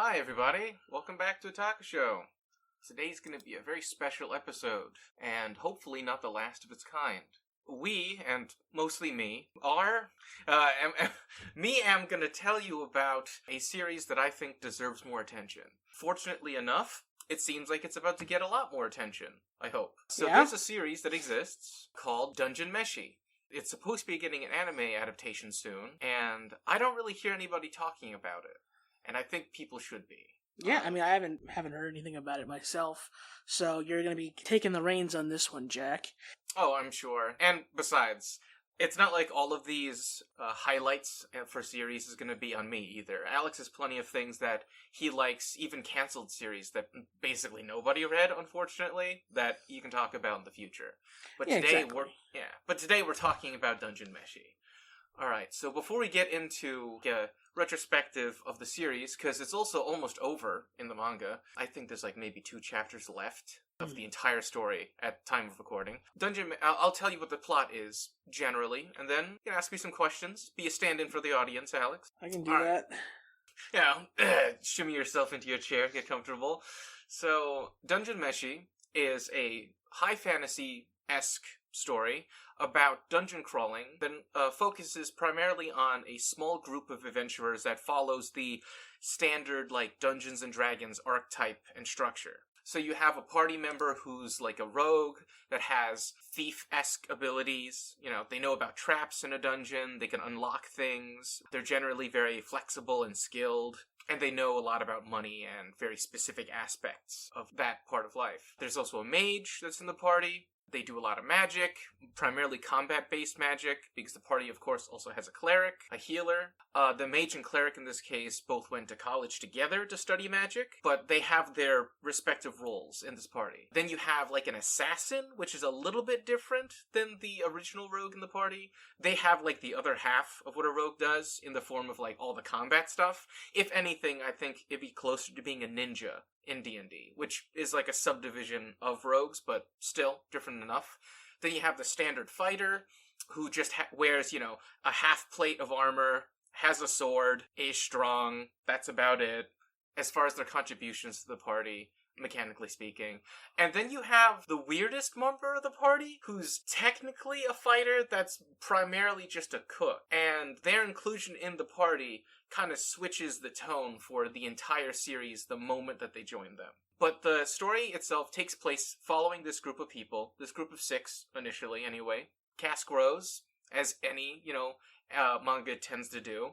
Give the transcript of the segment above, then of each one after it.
Hi everybody, welcome back to O-Tōkushō. Today's going to be a very special episode, and hopefully not the last of its kind. We, and mostly me, am going to tell you about a series that I think deserves more attention. Fortunately enough, it seems like it's about to get a lot more attention, I hope. So There's a series that exists called Dungeon Meshi. It's supposed to be getting an anime adaptation soon, and I don't really hear anybody talking about it. And I think people should be. Yeah, I mean, I haven't heard anything about it myself, so you're going to be taking the reins on this one, Jack. Oh, I'm sure. And besides, it's not like all of these highlights for series is going to be on me either. Alex has plenty of things that he likes, even canceled series that basically nobody read, unfortunately, that you can talk about in the future. But today we're talking about Dungeon Meshi. Alright, so before we get into a retrospective of the series, because it's also almost over in the manga, I think there's like maybe 2 chapters left of the entire story at time of recording. I'll tell you what the plot is, generally, and then you can ask me some questions. Be a stand-in for the audience, Alex. I can do that. Yeah, shimmy yourself into your chair, get comfortable. So, Dungeon Meshi is a high fantasy-esque story about dungeon crawling that focuses primarily on a small group of adventurers that follows the standard like Dungeons and Dragons archetype and structure. So you have a party member who's like a rogue that has thief-esque abilities. You know, they know about traps in a dungeon, they can unlock things, they're generally very flexible and skilled, and they know a lot about money and very specific aspects of that part of life. There's also a mage that's in the party. They do a lot of magic, primarily combat-based magic, because the party, of course, also has a cleric, a healer. The mage and cleric, in this case, both went to college together to study magic, but they have their respective roles in this party. Then you have, like, an assassin, which is a little bit different than the original rogue in the party. They have, like, the other half of what a rogue does in the form of, like, all the combat stuff. If anything, I think it'd be closer to being a ninja in D&D, which is like a subdivision of rogues, but still different enough. Then you have the standard fighter, who just wears, a half plate of armor, has a sword, is strong. That's about it, as far as their contributions to the party, mechanically speaking. And then you have the weirdest member of the party, who's technically a fighter that's primarily just a cook. And their inclusion in the party kind of switches the tone for the entire series the moment that they join them. But the story itself takes place following this group of people, this group of 6 initially anyway. Cast grows, as any, manga tends to do.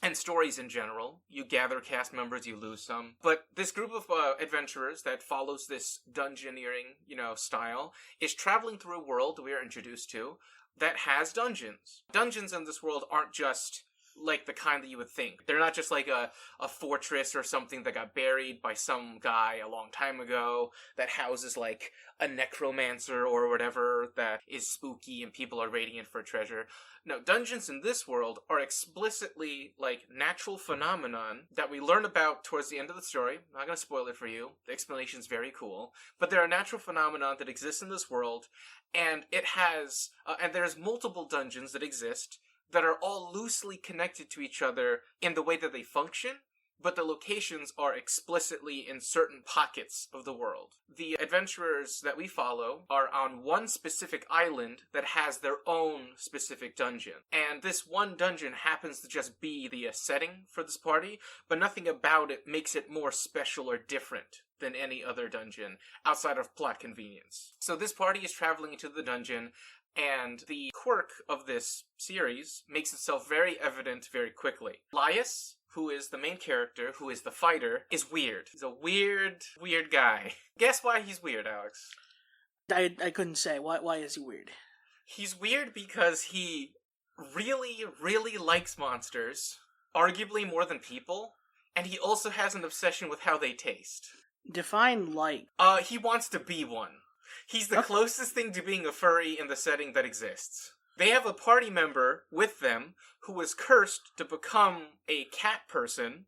And stories in general. You gather cast members, you lose some. But this group of adventurers that follows this dungeoneering, style is traveling through a world we are introduced to that has dungeons. Dungeons in this world aren't just like the kind that you would think. They're not just like a fortress or something that got buried by some guy a long time ago that houses like a necromancer or whatever that is spooky and people are raiding it for treasure. No, dungeons in this world are explicitly like natural phenomenon that we learn about towards the end of the story. I'm not going to spoil it for you. The explanation's very cool. But there are natural phenomenon that exist in this world, and it has, and there's multiple dungeons that exist that are all loosely connected to each other in the way that they function, but the locations are explicitly in certain pockets of the world. The adventurers that we follow are on one specific island that has their own specific dungeon. And this one dungeon happens to just be the setting for this party, but nothing about it makes it more special or different than any other dungeon outside of plot convenience. So this party is traveling into the dungeon, and the quirk of this series makes itself very evident very quickly. Laius, who is the main character, who is the fighter, is weird. He's a weird guy. Guess why he's weird, Alex? I couldn't say. Why is he weird? He's weird because he really, really likes monsters, arguably more than people, and he also has an obsession with how they taste. Define like. He wants to be one. He's the closest thing to being a furry in the setting that exists. They have a party member with them who was cursed to become a cat person,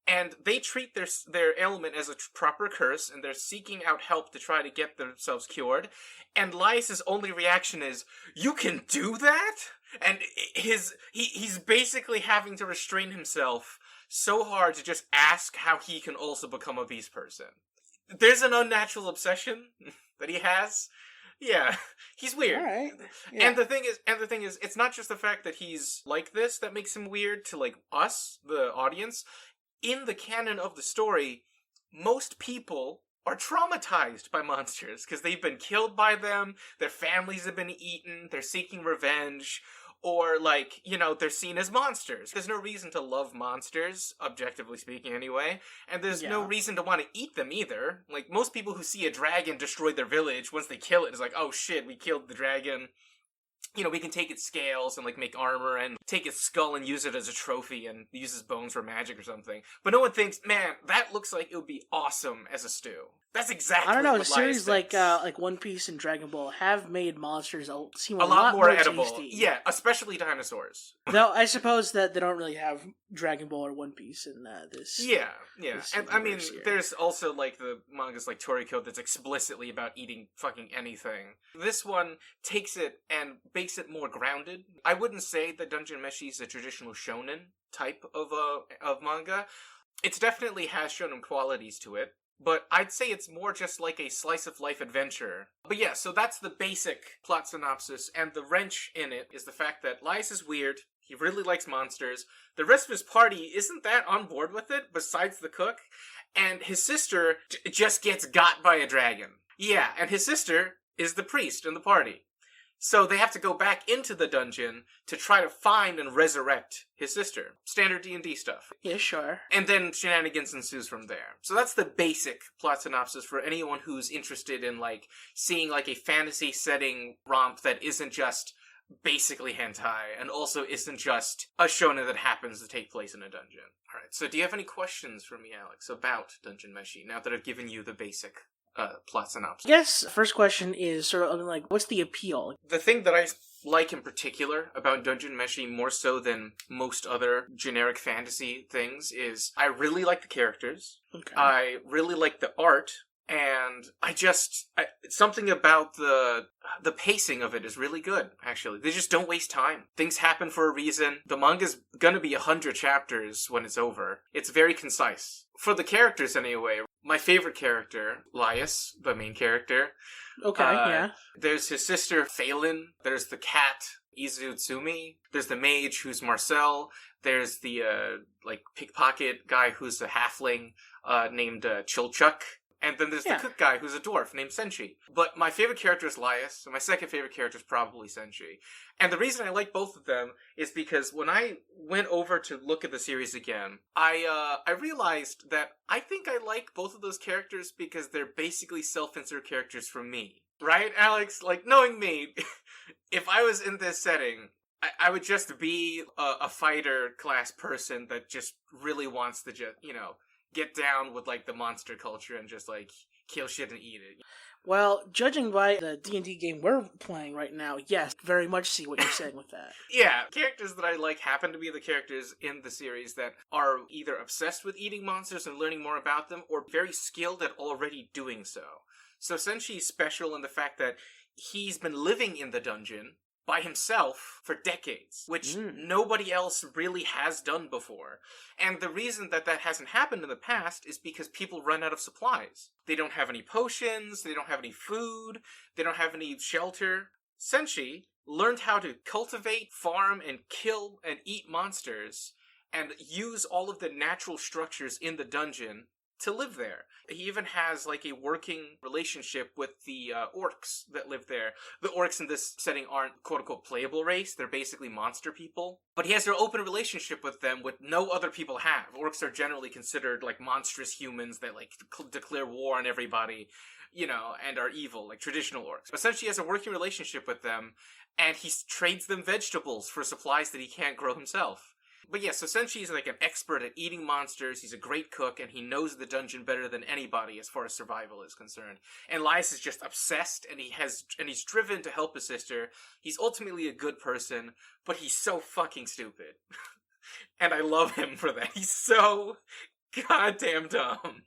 and they treat their ailment as a proper curse, and they're seeking out help to try to get themselves cured. And Laius' only reaction is, "You can do that?" And he's basically having to restrain himself so hard to just ask how he can also become a beast person. There's an unnatural obsession that he has. Yeah, he's weird. All right. Yeah. And the thing is, it's not just the fact that he's like this that makes him weird to, like, us, the audience. In the canon of the story, most people are traumatized by monsters because they've been killed by them, their families have been eaten, they're seeking revenge, or, like, you know, they're seen as monsters. There's no reason to love monsters, objectively speaking anyway, and there's no reason to want to eat them either. Like, most people who see a dragon destroy their village, once they kill it, it's like, oh shit, we killed the dragon. You know, we can take its scales and, like, make armor and take its skull and use it as a trophy and use its bones for magic or something. But no one thinks, man, that looks like it would be awesome as a stew. That's exactly what I don't know. Elias Series thinks. like One Piece and Dragon Ball have made monsters seem a lot more edible. tasty. Yeah, especially dinosaurs. Though I suppose that they don't really have Dragon Ball or One Piece in this. Yeah. this And I mean, universe here. there's also, like, the mangas like Toriko that's explicitly about eating fucking anything. This one takes it and makes it more grounded. I wouldn't say that Dungeon Meshi is a traditional shonen type of manga. It definitely has shonen qualities to it, but I'd say it's more just like a slice-of-life adventure. But yeah, so that's the basic plot synopsis, and the wrench in it is the fact that Elias is weird, he really likes monsters, the rest of his party isn't that on board with it, besides the cook, and his sister just gets got by a dragon. Yeah, and his sister is the priest in the party. So they have to go back into the dungeon to try to find and resurrect his sister. Standard D&D stuff. Yeah, sure. And then shenanigans ensues from there. So that's the basic plot synopsis for anyone who's interested in, like, seeing, like, a fantasy setting romp that isn't just basically hentai, and also isn't just a shonen that happens to take place in a dungeon. Alright, so do you have any questions for me, Alex, about Dungeon Meshi, now that I've given you the basic plot synopsis? I guess first question is sort of like, what's the appeal? The thing that I like in particular about Dungeon Meshi, more so than most other generic fantasy things, is I really like the characters. Okay. I really like the art. And something about the pacing of it is really good, actually. They just don't waste time. Things happen for a reason. The manga's gonna be 100 chapters when it's over. It's very concise. For the characters, anyway, my favorite character, Elias, the main character. Okay, yeah. There's his sister, Phelan. There's the cat, Izutsumi. There's the mage, who's Marcel. There's the, pickpocket guy who's a halfling, named Chilchuk. And then there's the cook guy who's a dwarf named Senshi. But my favorite character is Elias, and my second favorite character is probably Senshi. And the reason I like both of them is because when I went over to look at the series again, I realized that I think I like both of those characters because they're basically self-insert characters from me. Right, Alex? Like, knowing me, if I was in this setting, I would just be a fighter class person that just really wants to just, get down with, like, the monster culture and just, like, kill shit and eat it. Well, judging by the D&D game we're playing right now, yes, very much see what you're saying with that. Yeah, characters that I like happen to be the characters in the series that are either obsessed with eating monsters and learning more about them, or very skilled at already doing so. So Senshi's special in the fact that he's been living in the dungeon by himself for decades, which nobody else really has done before. And the reason that hasn't happened in the past is because people run out of supplies. They don't have any potions, they don't have any food, they don't have any shelter. Senshi learned how to cultivate, farm, and kill and eat monsters, and use all of the natural structures in the dungeon to live there. He even has, like, a working relationship with the orcs that live there. The orcs in this setting aren't quote-unquote playable race. They're basically monster people. But he has an open relationship with them with no other people have. Orcs are generally considered, like, monstrous humans that, like, declare war on everybody, and are evil, like traditional orcs. But essentially he has a working relationship with them, and he trades them vegetables for supplies that he can't grow himself. But yeah, so Senshi is like an expert at eating monsters, he's a great cook, and he knows the dungeon better than anybody as far as survival is concerned. And Elias is just obsessed, and he's driven to help his sister. He's ultimately a good person, but he's so fucking stupid. And I love him for that. He's so goddamn dumb.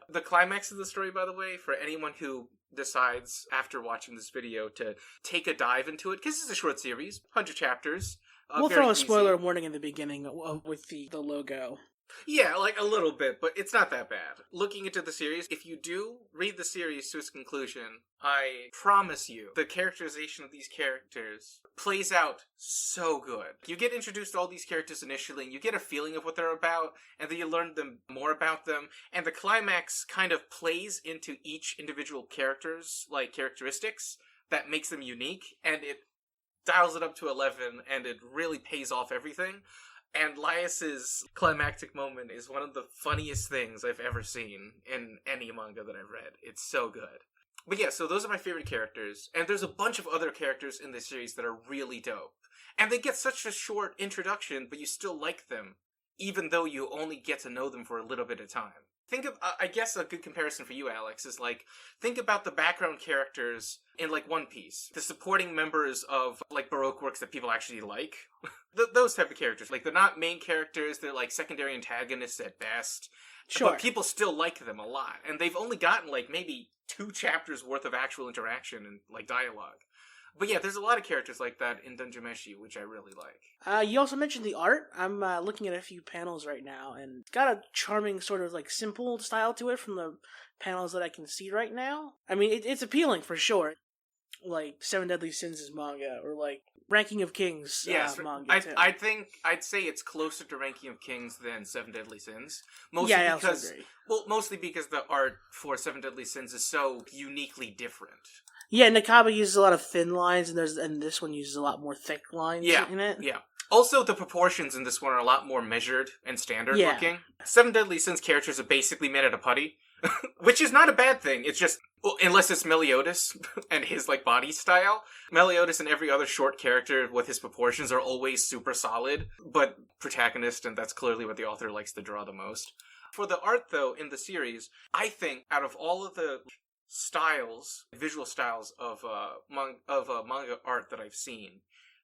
The climax of the story, by the way, for anyone who decides after watching this video to take a dive into it, because it's a short series, 100 chapters. We'll throw a spoiler warning in the beginning with the logo. Yeah, like a little bit, but it's not that bad. Looking into the series, if you do read the series to its conclusion, I promise you, the characterization of these characters plays out so good. You get introduced to all these characters initially, and you get a feeling of what they're about, and then you learn more about them, and the climax kind of plays into each individual character's, like, characteristics that makes them unique, and it dials it up to 11, and it really pays off everything. And Laius's climactic moment is one of the funniest things I've ever seen in any manga that I've read. It's so good. But yeah, so those are my favorite characters. And there's a bunch of other characters in this series that are really dope. And they get such a short introduction, but you still like them, even though you only get to know them for a little bit of time. Think of, I guess a good comparison for you, Alex, is like, think about the background characters in, like, One Piece. The supporting members of, like, Baroque works that people actually like. Those type of characters. Like, they're not main characters, they're, like, secondary antagonists at best. Sure. But people still like them a lot. And they've only gotten, like, maybe 2 chapters worth of actual interaction and, like, dialogue. But yeah, there's a lot of characters like that in Dungeon Meshi, which I really like. You also mentioned the art. I'm looking at a few panels right now, and it's got a charming sort of like simple style to it from the panels that I can see right now. I mean, it's appealing for sure. Like Seven Deadly Sins is manga, or like Ranking of Kings manga. I'd say it's closer to Ranking of Kings than Seven Deadly Sins. Mostly because the art for Seven Deadly Sins is so uniquely different. Yeah, Nakaba uses a lot of thin lines, and this one uses a lot more thick lines in it. Yeah. Also, the proportions in this one are a lot more measured and standard looking. Seven Deadly Sins characters are basically made out of putty, which is not a bad thing. It's just, well, unless it's Meliodas and his, like, body style. Meliodas and every other short character with his proportions are always super solid, but protagonist, and that's clearly what the author likes to draw the most. For the art, though, in the series, I think out of all of the visual styles of manga art that I've seen,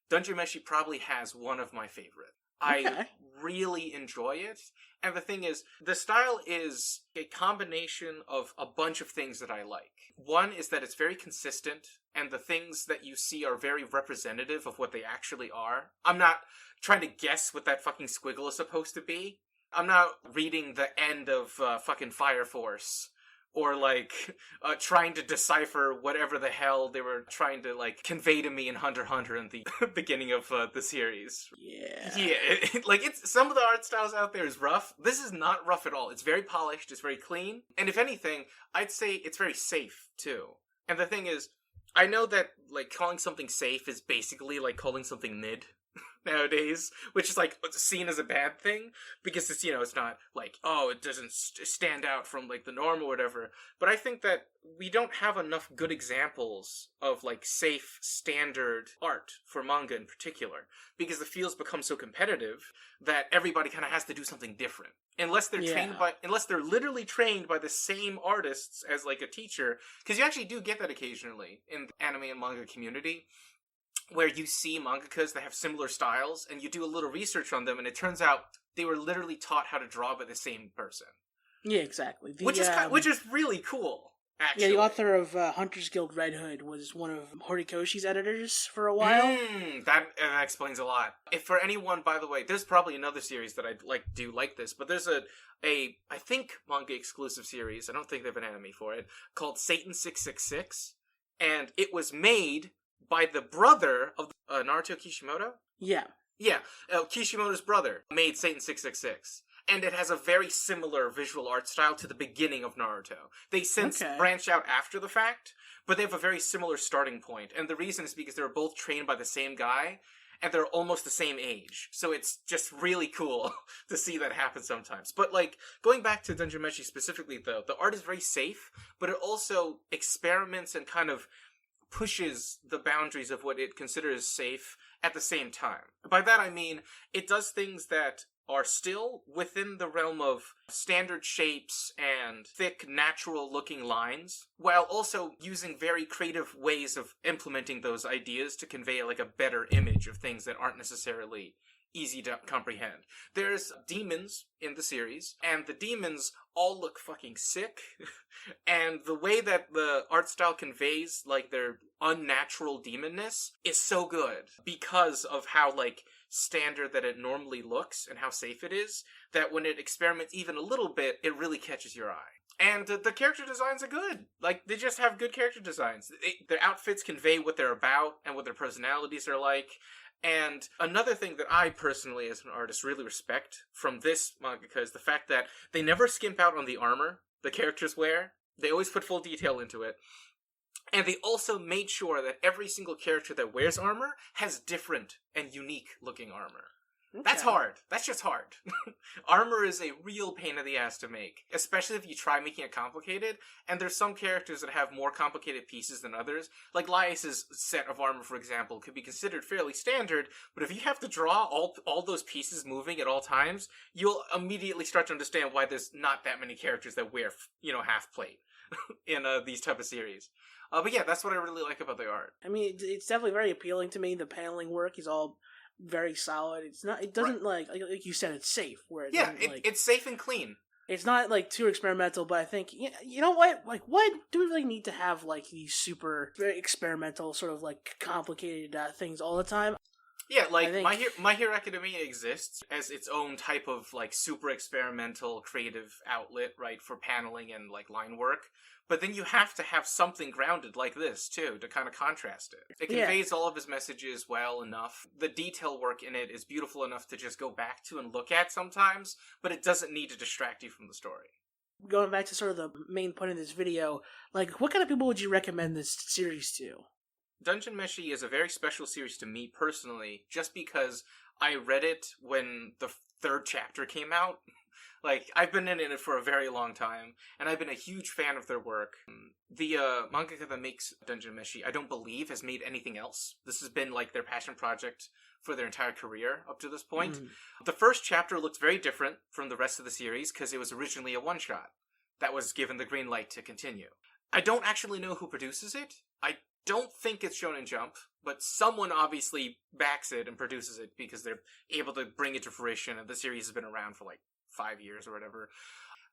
Dungeon Meshi probably has one of my favorite. Okay. I really enjoy it. And the thing is, the style is a combination of a bunch of things that I like. One is that it's very consistent, and the things that you see are very representative of what they actually are. I'm not trying to guess what that fucking squiggle is supposed to be. I'm not reading the end of fucking Fire Force, or, like, trying to decipher whatever the hell they were trying to, like, convey to me in Hunter x Hunter in the beginning of the series. Yeah. Yeah, it's some of the art styles out there is rough. This is not rough at all. It's very polished, it's very clean, and if anything, I'd say it's very safe, too. And the thing is, I know that, like, calling something safe is basically like calling something mid nowadays, which is, like, seen as a bad thing, because it's, it's not like, oh, it doesn't stand out from, like, the norm or whatever. But I think that we don't have enough good examples of, like, safe, standard art for manga in particular, because the fields become so competitive that everybody kind of has to do something different. Unless they're unless they're literally trained by the same artists as, like, a teacher, because you actually do get that occasionally in the anime and manga community, where you see mangakas that have similar styles, and you do a little research on them, and it turns out they were literally taught how to draw by the same person. Yeah, exactly. Which is really cool, actually. Yeah, the author of Hunter's Guild Red Hood was one of Horikoshi's editors for a while. That explains a lot. If for anyone, by the way, there's probably another series that I'd like this, but there's a I think manga exclusive series, I don't think they have an anime for it, called Satan 666, and it was made by the brother of Naruto Kishimoto? Yeah. Yeah, Kishimoto's brother made Satan 666. And it has a very similar visual art style to the beginning of Naruto. They since branched out after the fact, but they have a very similar starting point. And the reason is because they were both trained by the same guy, and they're almost the same age. So it's just really cool to see that happen sometimes. But, like, going back to Dungeon Meshi specifically, though, the art is very safe, but it also experiments and kind of pushes the boundaries of what it considers safe at the same time. By that I mean, it does things that are still within the realm of standard shapes and thick, natural-looking lines, while also using very creative ways of implementing those ideas to convey, like, a better image of things that aren't necessarily easy to comprehend. There's demons in the series, and the demons all look fucking sick, and the way that the art style conveys, like, their unnatural demonness is so good, because of how, like, standard that it normally looks and how safe it is, that when it experiments even a little bit, it really catches your eye. And the character designs are good. Like, they just have good character designs. Their outfits convey what they're about and what their personalities are like. And another thing that I personally, as an artist, really respect from this mangaka is the fact that they never skimp out on the armor the characters wear. They always put full detail into it. And they also made sure that every single character that wears armor has different and unique looking armor. Okay. That's hard. That's just hard. Armor is a real pain in the ass to make, especially if you try making it complicated. And there's some characters that have more complicated pieces than others. Like Laius's set of armor, for example, could be considered fairly standard, but if you have to draw all those pieces moving at all times, you'll immediately start to understand why there's not that many characters that wear, half plate in these type of series. But yeah, that's what I really like about the art. I mean, it's definitely very appealing to me. The paneling work is all very solid. It's not. It doesn't like you said. It's safe. Where it's safe and clean. It's not like too experimental. But I think you know what? Like, what do we really need to have like these super very experimental sort of like complicated things all the time? Yeah, like My Hero Academia exists as its own type of like super experimental creative outlet, right, for paneling and like line work. But then you have to have something grounded like this, too, to kind of contrast it. It conveys all of his messages well enough. The detail work in it is beautiful enough to just go back to and look at sometimes, but it doesn't need to distract you from the story. Going back to sort of the main point of this video, like, what kind of people would you recommend this series to? Dungeon Meshi is a very special series to me personally, just because I read it when the third chapter came out. Like, I've been in it for a very long time, and I've been a huge fan of their work. The mangaka that makes Dungeon Meshi, I don't believe, has made anything else. This has been, like, their passion project for their entire career up to this point. The first chapter looked very different from the rest of the series, because it was originally a one-shot that was given the green light to continue. I don't actually know who produces it. I don't think it's Shonen Jump, but someone obviously backs it and produces it because they're able to bring it to fruition, and the series has been around for, like, 5 years or whatever.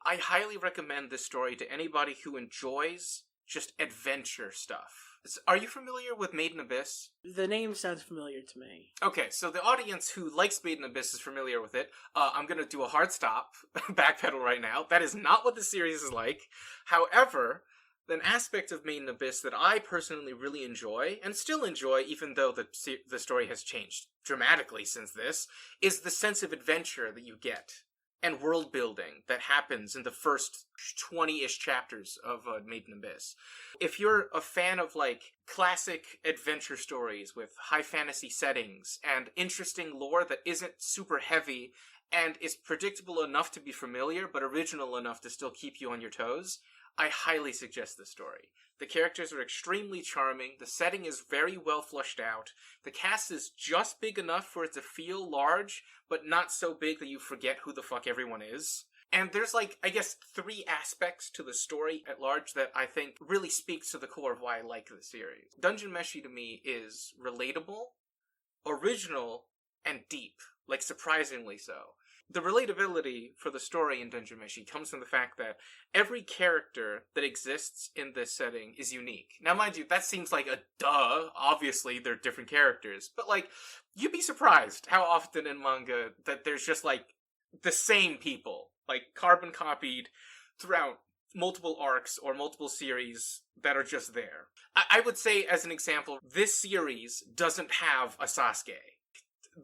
I highly recommend this story to anybody who enjoys just adventure stuff. Are you familiar with Made in Abyss? The name sounds familiar to me. Okay, so the audience who likes Made in Abyss is familiar with it. I'm going to do a hard stop, backpedal right now. That is not what the series is like. However, an aspect of Made in Abyss that I personally really enjoy, and still enjoy even though the story has changed dramatically since this, is the sense of adventure that you get. And world building that happens in the first 20-ish chapters of Made in Abyss. If you're a fan of like classic adventure stories with high fantasy settings and interesting lore that isn't super heavy and is predictable enough to be familiar but original enough to still keep you on your toes, I highly suggest this story. The characters are extremely charming, the setting is very well fleshed out, the cast is just big enough for it to feel large, but not so big that you forget who the fuck everyone is. And there's like, I guess, 3 aspects to the story at large that I think really speaks to the core of why I like the series. Dungeon Meshi to me is relatable, original, and deep. Like, surprisingly so. The relatability for the story in Dungeon Meshi comes from the fact that every character that exists in this setting is unique. Now, mind you, that seems like a duh. Obviously, they're different characters. But, like, you'd be surprised how often in manga that there's just, like, the same people. Like, carbon copied throughout multiple arcs or multiple series that are just there. I would say, as an example, this series doesn't have a Sasuke.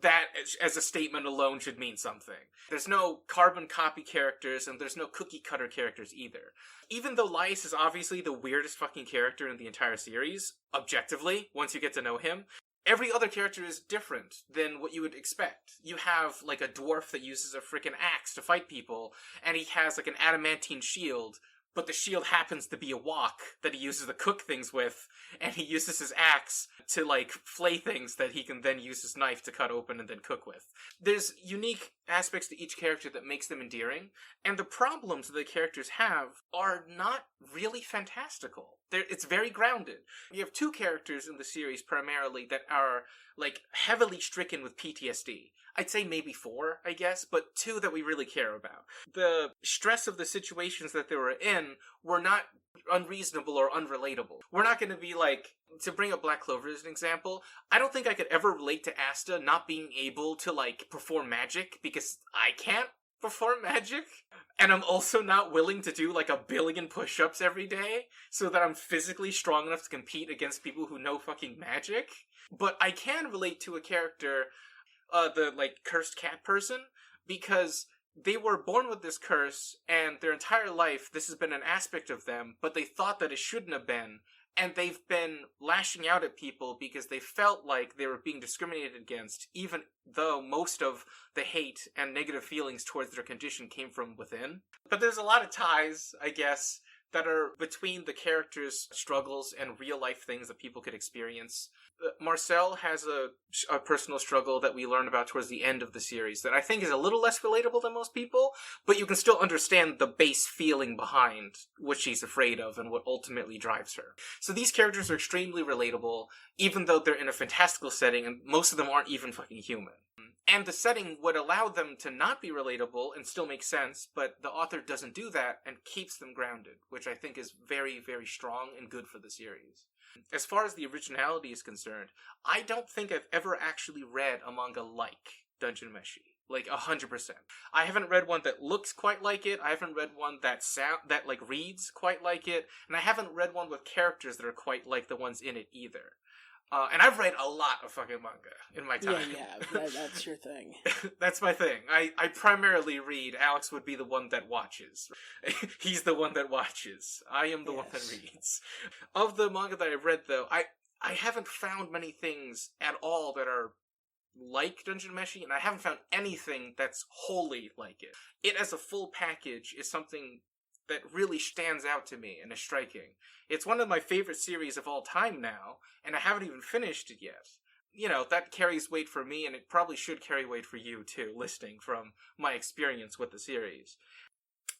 That, as a statement alone, should mean something. There's no carbon copy characters, and there's no cookie-cutter characters either. Even though Laius is obviously the weirdest fucking character in the entire series, objectively, once you get to know him, every other character is different than what you would expect. You have, like, a dwarf that uses a frickin' axe to fight people, and he has, like, an adamantine shield, but the shield happens to be a wok that he uses to cook things with, and he uses his axe to, like, flay things that he can then use his knife to cut open and then cook with. There's unique aspects to each character that makes them endearing, and the problems that the characters have are not really fantastical. It's very grounded. You have 2 characters in the series primarily that are, like, heavily stricken with PTSD. I'd say maybe 4, I guess, but 2 that we really care about. The stress of the situations that they were in were not unreasonable or unrelatable. We're not going to be like, to bring up Black Clover as an example, I don't think I could ever relate to Asta not being able to, like, perform magic, because I can't perform magic. And I'm also not willing to do, like, 1 billion push-ups every day, so that I'm physically strong enough to compete against people who know fucking magic. But I can relate to a character, the, like, cursed cat person, because they were born with this curse, and their entire life this has been an aspect of them, but they thought that it shouldn't have been, and they've been lashing out at people because they felt like they were being discriminated against, even though most of the hate and negative feelings towards their condition came from within. But there's a lot of ties, I guess, that are between the characters' struggles and real-life things that people could experience. Marcel has a personal struggle that we learn about towards the end of the series that I think is a little less relatable than most people, but you can still understand the base feeling behind what she's afraid of and what ultimately drives her. So these characters are extremely relatable, even though they're in a fantastical setting, and most of them aren't even fucking human. And the setting would allow them to not be relatable and still make sense, but the author doesn't do that and keeps them grounded, which I think is very, very strong and good for the series. As far as the originality is concerned, I don't think I've ever actually read a manga like Dungeon Meshi. Like, 100%. I haven't read one that looks quite like it, I haven't read one that reads quite like it, and I haven't read one with characters that are quite like the ones in it either. And I've read a lot of fucking manga in my time. Yeah, that's your thing. That's my thing. I primarily read. Alex would be the one that watches. He's the one that watches. I am the one that reads. Of the manga that I've read, though, I haven't found many things at all that are like Dungeon Meshi, and I haven't found anything that's wholly like it. It as a full package is something that really stands out to me and is striking. It's one of my favorite series of all time now, and I haven't even finished it yet. You know, that carries weight for me, and it probably should carry weight for you too, listening from my experience with the series.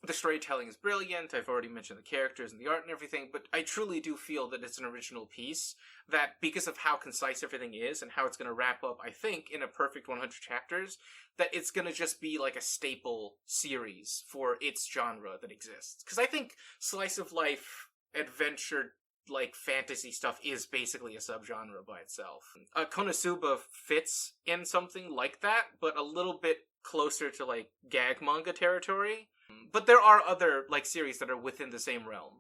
The storytelling is brilliant, I've already mentioned the characters and the art and everything, but I truly do feel that it's an original piece, that because of how concise everything is and how it's going to wrap up, I think, in a perfect 100 chapters, that it's going to just be like a staple series for its genre that exists. Because I think slice of life, adventure, like fantasy stuff is basically a subgenre by itself. Konosuba fits in something like that, but a little bit closer to like gag manga territory. But there are other like series that are within the same realm,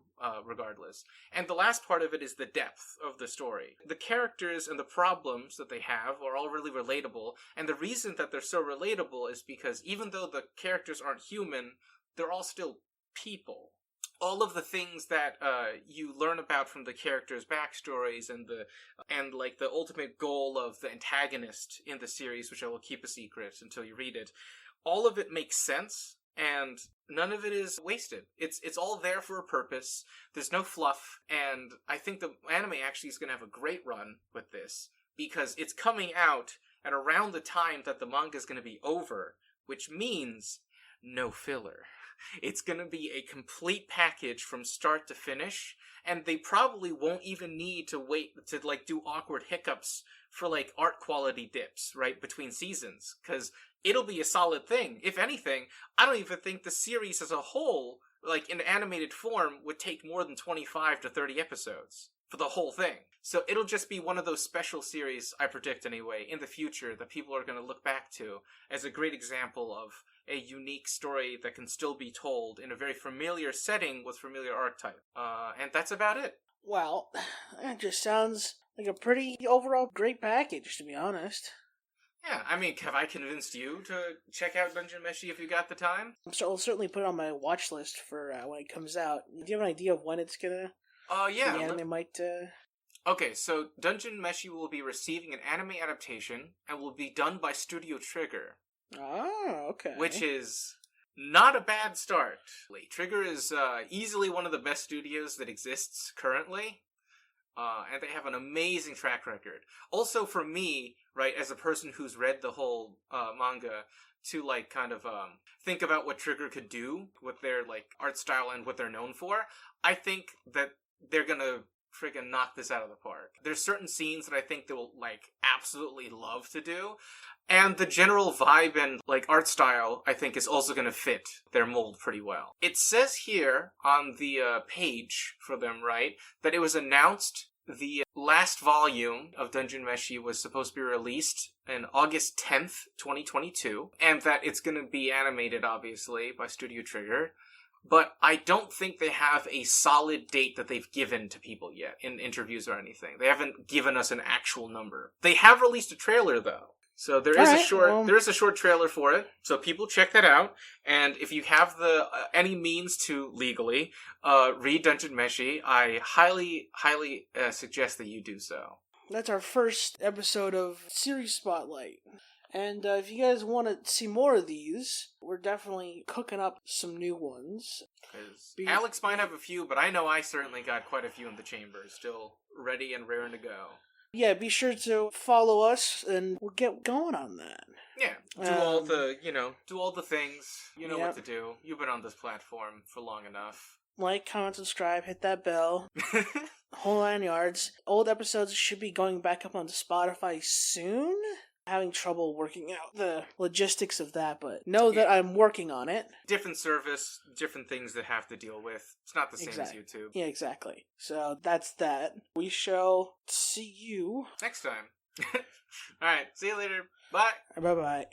regardless. And the last part of it is the depth of the story. The characters and the problems that they have are all really relatable, and the reason that they're so relatable is because even though the characters aren't human, they're all still people. All of the things that you learn about from the characters' backstories and the ultimate goal of the antagonist in the series, which I will keep a secret until you read it, all of it makes sense. And none of it is wasted. It's all there for a purpose. There's no fluff. And I think the anime actually is going to have a great run with this, because it's coming out at around the time that the manga is going to be over, which means no filler. It's going to be a complete package from start to finish, and they probably won't even need to wait to like do awkward hiccups for like art quality dips right between seasons, because it'll be a solid thing. If anything, I don't even think the series as a whole, like in animated form, would take more than 25 to 30 episodes for the whole thing. So it'll just be one of those special series, I predict anyway, in the future that people are going to look back to as a great example of a unique story that can still be told in a very familiar setting with familiar archetype. And that's about it. Well, that just sounds like a pretty overall great package, to be honest. Yeah, I mean, have I convinced you to check out Dungeon Meshi if you got the time? So I'll certainly put it on my watch list for when it comes out. Do you have an idea of when it's gonna... Yeah. The anime might... Okay, so Dungeon Meshi will be receiving an anime adaptation and will be done by Studio Trigger. Oh, okay. Which is not a bad start. Trigger is easily one of the best studios that exists currently. And they have an amazing track record. Also for me, right, as a person who's read the whole manga, to like kind of think about what Trigger could do with their like art style and what they're known for, I think that they're gonna friggin' knock this out of the park. There's certain scenes that I think they'll like absolutely love to do, and the general vibe and like art style I think is also gonna fit their mold pretty well. It says here on the page for them, right, that it was announced the last volume of Dungeon Meshi was supposed to be released on August 10th, 2022, and that it's going to be animated, obviously, by Studio Trigger. But I don't think they have a solid date that they've given to people yet in interviews or anything. They haven't given us an actual number. They have released a trailer, though. So there is a short trailer for it. So people check that out. And if you have the any means to legally read Dungeon Meshi, I highly suggest that you do so. That's our first episode of Series Spotlight. And if you guys want to see more of these, we're definitely cooking up some new ones. Alex might have a few, but I know I certainly got quite a few in the chamber, still ready and raring to go. Yeah, be sure to follow us, and we'll get going on that. Yeah, do all the things. You know what to do. You've been on this platform for long enough. Like, comment, subscribe, hit that bell. Whole 9 yards. Old episodes should be going back up onto Spotify soon. Having trouble working out the logistics of that, but know that I'm working on it. Different service, different things that have to deal with. It's not the same as YouTube. Yeah, exactly. So that's that. We shall see you next time. Alright, see you later. Bye. Bye-bye.